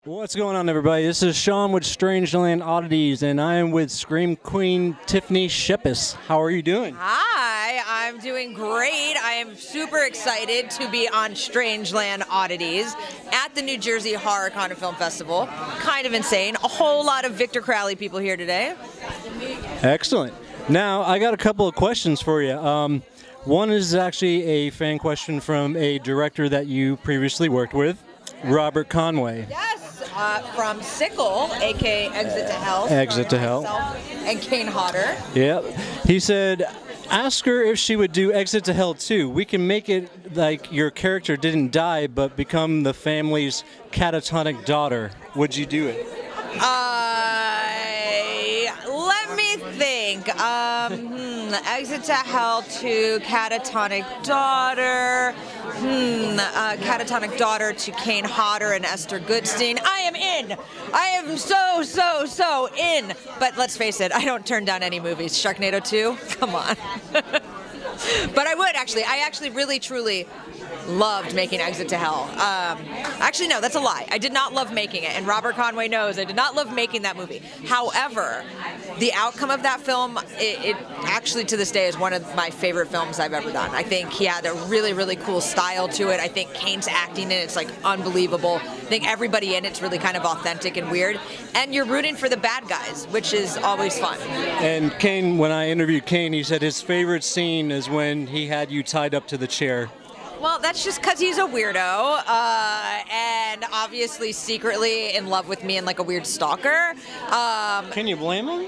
What's going on, everybody? This is Shaun with StrangeLand Oddities, and I am with Scream Queen Tiffany Shepis. How are you doing? Hi, I'm doing great. I am super excited to be on StrangeLand Oddities at the New Jersey Horror Con and Film Festival. Kind of insane. A whole lot of Victor Crowley people here today. Excellent. Now, I got a couple of questions for you. One is actually a fan question from a director that you previously worked with, Robert Conway. Yes, from Sickle, aka Exit to Hell. Exit to Hell. And Kane Hodder. Yep. He said, ask her if she would do Exit to Hell too. We can make it like your character didn't die, but become the family's catatonic daughter. Would you do it? Let me think. Exit to Hell to catatonic daughter. Catatonic daughter to Kane Hodder and Esther Goodstein. I am in. I am so in. But let's face it, I don't turn down any movies. Sharknado 2? Come on. But I would actually. I actually really truly loved making Exit to Hell. Actually, no, that's a lie. I did not love making it, and Robert Conway knows I did not love making that movie. However, the outcome of that film, it actually to this day is one of my favorite films I've ever done. I think he had a really, really cool style to it. I think Kane's acting in it's like unbelievable. I think everybody in it's really kind of authentic and weird. And you're rooting for the bad guys, which is always fun. And Kane, when I interviewed Kane, he said his favorite scene is when he had you tied up to the chair. Well, that's just because he's a weirdo, and obviously secretly in love with me and like a weird stalker. Can you blame him?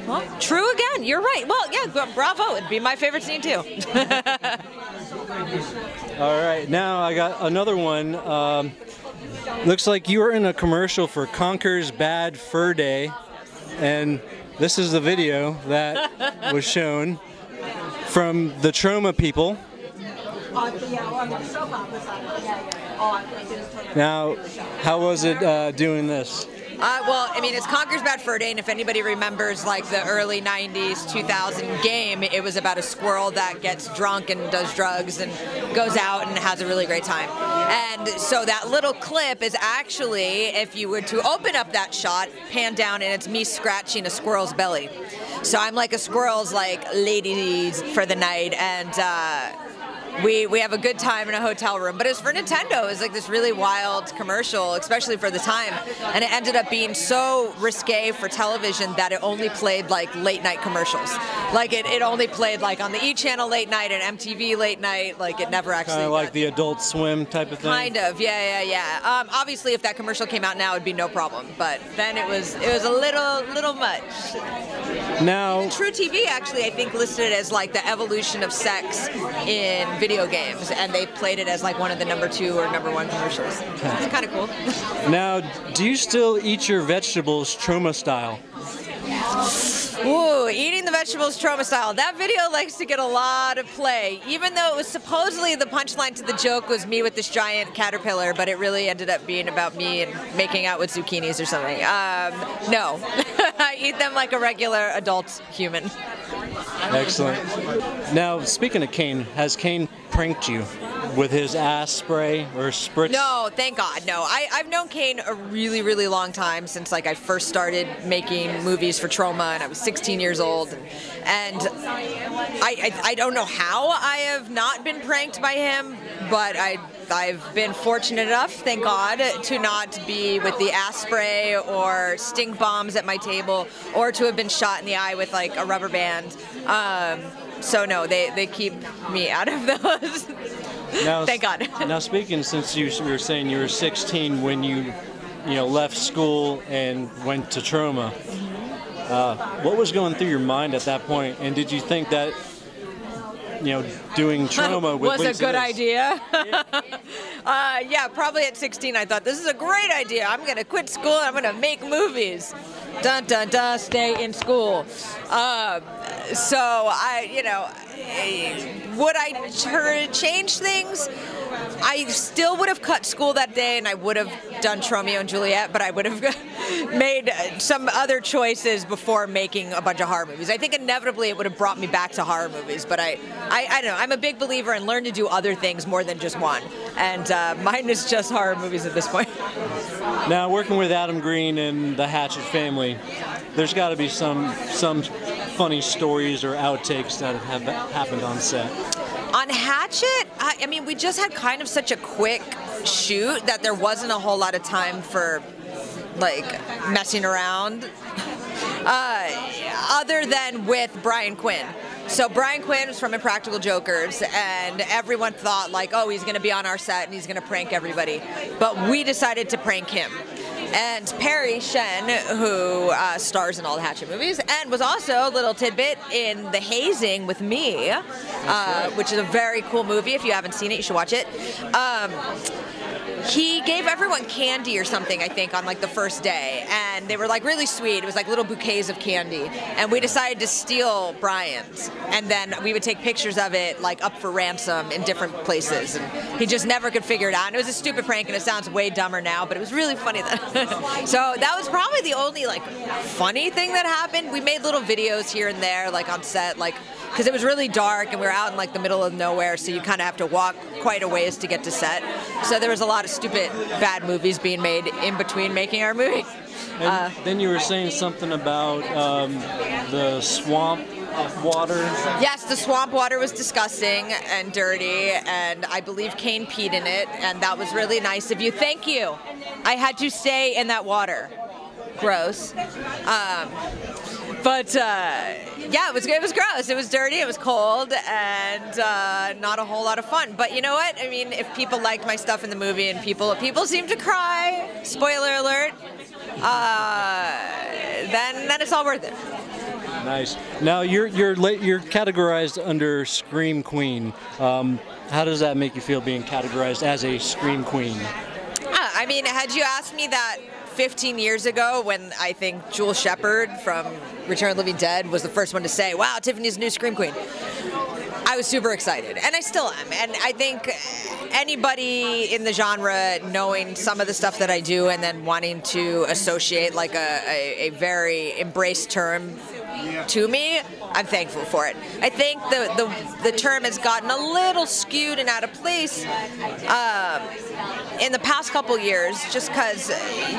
Well, true again. You're right. Well, yeah, bravo. It'd be my favorite scene too. All right, now I got another one. Looks like you were in a commercial for Conker's Bad Fur Day, and this is the video that was shown from the Troma people. Now, how was it doing this? Well, I mean, it's Conker's Bad Fur Day, and if anybody remembers, like, the early 90s, 2000 game, it was about a squirrel that gets drunk and does drugs and goes out and has a really great time. And so that little clip is actually, if you were to open up that shot, pan down, and it's me scratching a squirrel's belly. So I'm like a squirrel's, like, ladies for the night, and we have a good time in a hotel room. But it was for Nintendo. It was like this really wild commercial, especially for the time. And it ended up being so risque for television that it only played like late night commercials. Like it only played like on the E! Channel late night and MTV late night. Like it never actually. Kind of like the Adult Swim type of thing. Kind of, yeah. Obviously, if that commercial came out now, it'd be no problem. But then it was a little much. Now, even True TV actually, I think, listed it as like the evolution of sex in video games, and they played it as like one of the #2 or #1 commercials. It's kind of cool. Now, do you still eat your vegetables Troma style? Ooh, eating the vegetables Troma style. That video likes to get a lot of play, even though it was supposedly the punchline to the joke was me with this giant caterpillar, but it really ended up being about me and making out with zucchinis or something. No, I eat them like a regular adult human. Excellent. Now, speaking of Kane, has Kane pranked you with his ass spray or spritz? No, thank God, no. I've known Kane a really, really long time, since like I first started making movies for Troma, and I was 16 years old. And I don't know how I have not been pranked by him, but I've been fortunate enough, thank God, to not be with the ass spray or stink bombs at my table, or to have been shot in the eye with like a rubber band. So no, they keep me out of those. Now, thank God. Now, speaking, since you were saying you were 16 when you left school and went to Troma, what was going through your mind at that point? And did you think that doing Troma was a good idea? Yeah, probably at 16 I thought, this is a great idea. I'm going to quit school and I'm going to make movies. Dun dun dun, stay in school. So would I change things? I still would have cut school that day, and I would have done Romeo and Juliet, but I would have made some other choices before making a bunch of horror movies. I think inevitably it would have brought me back to horror movies, but I don't know. I'm a big believer in learn to do other things more than just one, and mine is just horror movies at this point. Now, working with Adam Green and the Hatchet Family, there's got to be some funny stories or outtakes that have happened on set. On Hatchet, I mean, we just had kind of such a quick shoot that there wasn't a whole lot of time for, like, messing around, other than with Brian Quinn. So Brian Quinn was from Impractical Jokers, and everyone thought, like, oh, he's going to be on our set and he's going to prank everybody. But we decided to prank him. And Parry Shen, who stars in all the Hatchet movies, and was also a little tidbit in The Hazing with me, which is a very cool movie. If you haven't seen it, you should watch it. He gave everyone candy or something, I think, on like the first day, and they were like really sweet. It was like little bouquets of candy, and we decided to steal Brian's, and then we would take pictures of it like up for ransom in different places, and he just never could figure it out. And it was a stupid prank, and it sounds way dumber now, but it was really funny then. So that was probably the only like funny thing that happened. We made little videos here and there, like on set, like, because it was really dark and we were out in like the middle of nowhere, so you kind of have to walk quite a ways to get to set. So there was a lot of stupid, bad movies being made in between making our movie. And then you were saying something about the swamp water. Yes, the swamp water was disgusting and dirty, and I believe Kane peed in it, and that was really nice of you. Thank you. I had to stay in that water. Gross. But yeah, it was gross. It was dirty, it was cold, and not a whole lot of fun. But you know what? I mean, if people liked my stuff in the movie and people seem to cry, spoiler alert, then it's all worth it. Nice. Now you're categorized under Scream Queen. How does that make you feel being categorized as a Scream Queen? I mean, had you asked me that 15 years ago, when I think Jules Shepard from Return of the Living Dead was the first one to say, wow, Tiffany's the new Scream Queen, I was super excited, and I still am. And I think anybody in the genre knowing some of the stuff that I do and then wanting to associate like a very embraced term to me, I'm thankful for it. I think the term has gotten a little skewed and out of place in the past couple years, just because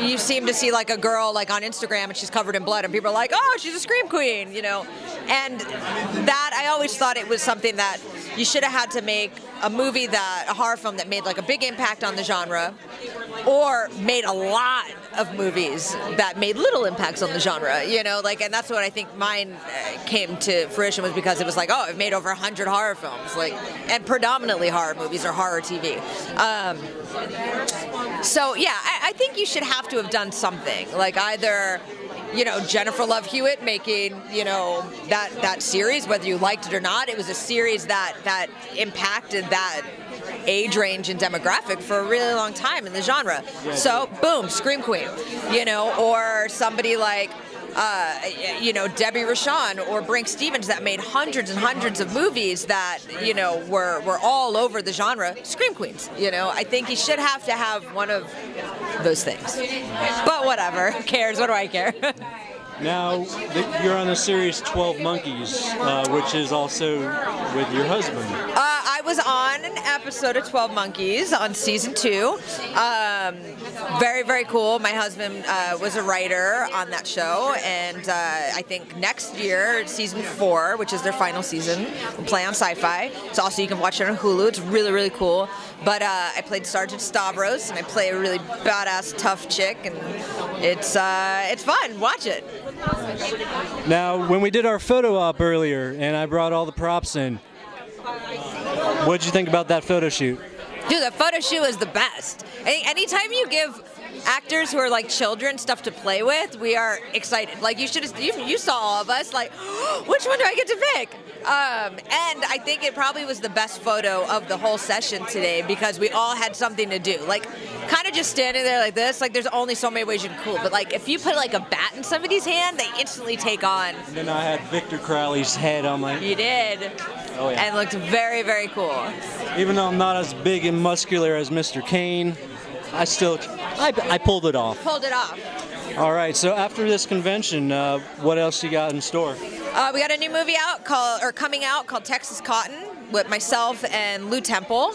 you seem to see like a girl like on Instagram and she's covered in blood and people are like, oh, she's a Scream Queen, you know. And that, I always thought it was something that you should have had to make a movie, a horror film that made like a big impact on the genre, or made a lot of movies that made little impacts on the genre, you know, like, and that's what I think mine came to fruition, was because it was like, oh, I've made over 100 horror films, like, and predominantly horror movies or horror TV. So yeah, I think you should have to have done something, like either, you know, Jennifer Love Hewitt making, you know, that series, whether you liked it or not. It was a series that impacted that age range and demographic for a really long time in the genre. So, boom, Scream Queen, you know, or somebody like, you know, Debbie Rochon or Brink Stevens, that made hundreds and hundreds of movies that, you know, were all over the genre. Scream Queens, you know. I think you should have to have one of those things. But whatever, who cares? What do I care? Now, you're on the series 12 Monkeys, which is also with your husband. I was on an episode of 12 Monkeys on season 2. Very, very cool. My husband was a writer on that show, and I think next year, season 4, which is their final season, will play on Sci-Fi. It's also, you can watch it on Hulu. It's really, really cool. But I played Sergeant Stavros, and I play a really badass, tough chick, and it's fun. Watch it. Now, when we did our photo op earlier, and I brought all the props in, what did you think about that photo shoot? Dude, the photo shoot was the best. Anytime you give actors who are like children stuff to play with, we are excited. Like, you saw all of us like, which one do I get to pick? And I think it probably was the best photo of the whole session today, because we all had something to do. Like, kind of just standing there like this, like, there's only so many ways you can cool, but like, if you put like a bat in somebody's hand, they instantly take on. And then I had Victor Crowley's head on my... You did. Oh yeah. And it looked very, very cool. Even though I'm not as big and muscular as Mr. Kane, I pulled it off. Pulled it off. All right, so after this convention, what else you got in store? We got a new movie coming out called Texas Cotton, with myself and Lou Temple.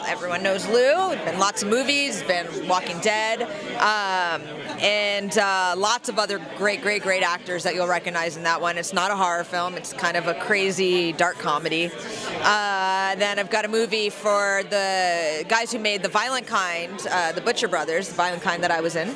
Everyone knows Lou. Been lots of movies, been Walking Dead, and lots of other great actors that you'll recognize in that one. It's not a horror film. It's kind of a crazy dark comedy. Then I've got a movie for the guys who made The Violent Kind, the Butcher Brothers, The Violent Kind that I was in.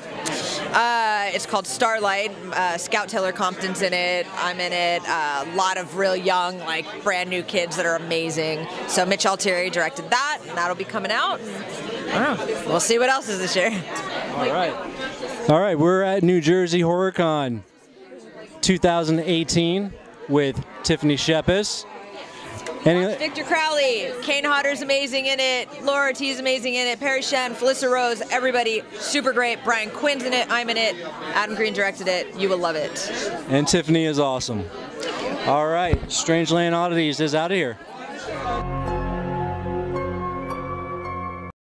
It's called Starlight. Scout Taylor Compton's in it. I'm in it. A lot of real young, like brand new kids that are amazing. So Mitch Altieri directed that, and that'll be coming out. I don't know. We'll see what else is this year. All right, we're at New Jersey HorrorCon 2018 with Tiffany Shepis. Victor Crowley, Kane Hodder's amazing in it, Laura Ortiz amazing in it, Parry Shen, Felissa Rose, everybody super great. Brian Quinn's in it, I'm in it, Adam Green directed it. You will love it. And Tiffany is awesome. All right, StrangeLand Oddities is out of here.